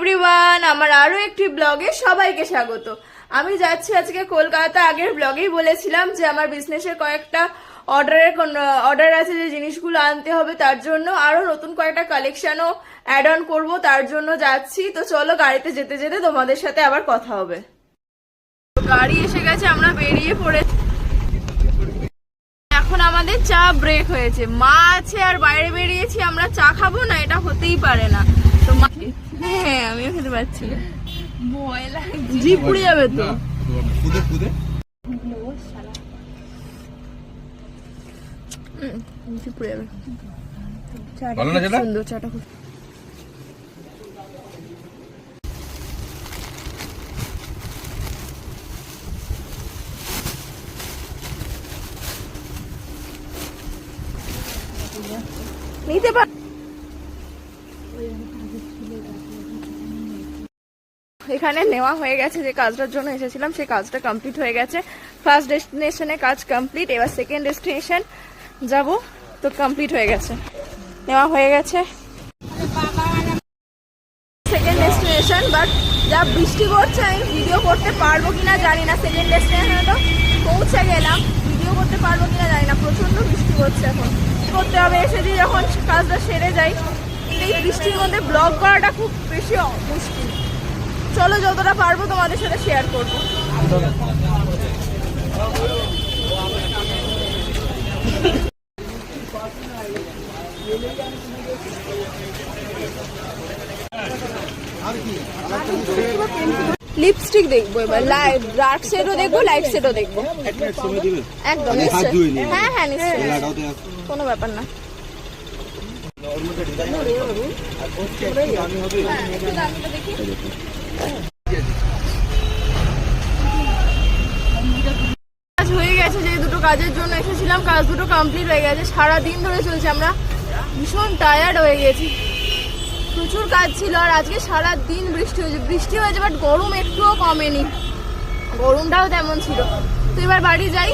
Everyone, আমার আরো একটি ব্লগে সবাইকে স্বাগত। আমি যাচ্ছি আজকে কলকাতা। আগের ব্লগেই বলেছিলাম যে আমার বিজনেসের কয়েকটা অর্ডার আছে, যে জিনিসগুলো আনতে হবে, তার জন্য আরো নতুন কয়েকটা কালেকশনও অ্যাড অন করবো, তার জন্য যাচ্ছি। তো চলো, গাড়িতে যেতে যেতে তোমাদের সাথে আবার কথা হবে। গাড়ি এসে গেছে, আমরা বেরিয়ে পড়েছি। এখন আমাদের চা ব্রেক হয়েছে। মা আছে আর বাইরে বেরিয়েছি, আমরা চা খাবো না, এটা হতেই পারে না। তো হ্যাঁ, আমিও খেতে পারছি না, ভয় লাগে, জিভ পুড়ে যাবে তো। জিভ পুড়ে যাবে। চাটা সুন্দর, চাটা খুব নিতে পার। এখানে নেওয়া হয়ে গেছে, যে কাজটার জন্য এসেছিলাম সেই কাজটা কমপ্লিট হয়ে গেছে। ফার্স্ট ডেস্টিনেশনে কাজ কমপ্লিট, এবার সেকেন্ড ডেস্টিনেশন যাব, তো কমপ্লিট হয়ে গেছে, নেওয়া হয়ে গেছে সেকেন্ড ডেস্টিনেশন। বাট যা বৃষ্টি পড়ছে, আমি ভিডিও করতে পারবো কিনা জানি না। সেকেন্ড ডেস্টিনেশনে তো পৌঁছে গেলাম, ভিডিও করতে পারবো কিনা জানি না, প্রচন্ড বৃষ্টি পড়ছে। এখন করতে হবে, এসেছি যখন কাজটা সেরে যাই। এই বৃষ্টির মধ্যে ব্লগ করাটা খুব বেশি মুশকিল। চলো, যতটা পারবো তোমাদের সাথে শেয়ার করবো। লিপস্টিক দেখবো, এবার ডার্ক শেডও দেখবো, লাইট শেডও দেখবো। একদম নিশ্চয়ই, হ্যাঁ হ্যাঁ নিশ্চয়ই, কোনো ব্যাপার না। কাজ হয়ে গেছে, যে দুটো কাজের জন্য এসেছিলাম, কাজ দুটো কমপ্লিট হয়ে গেছে। সারাদিন ধরে চলছে, আমরা ভীষণ টায়ার্ড হয়ে গেছি, প্রচুর কাজ ছিল। আর আজকে সারাদিন বৃষ্টি হয়েছে, বাট গরম একটুও কমেনি, গরমটাও তেমন ছিল। তো এবার বাড়ি যাই।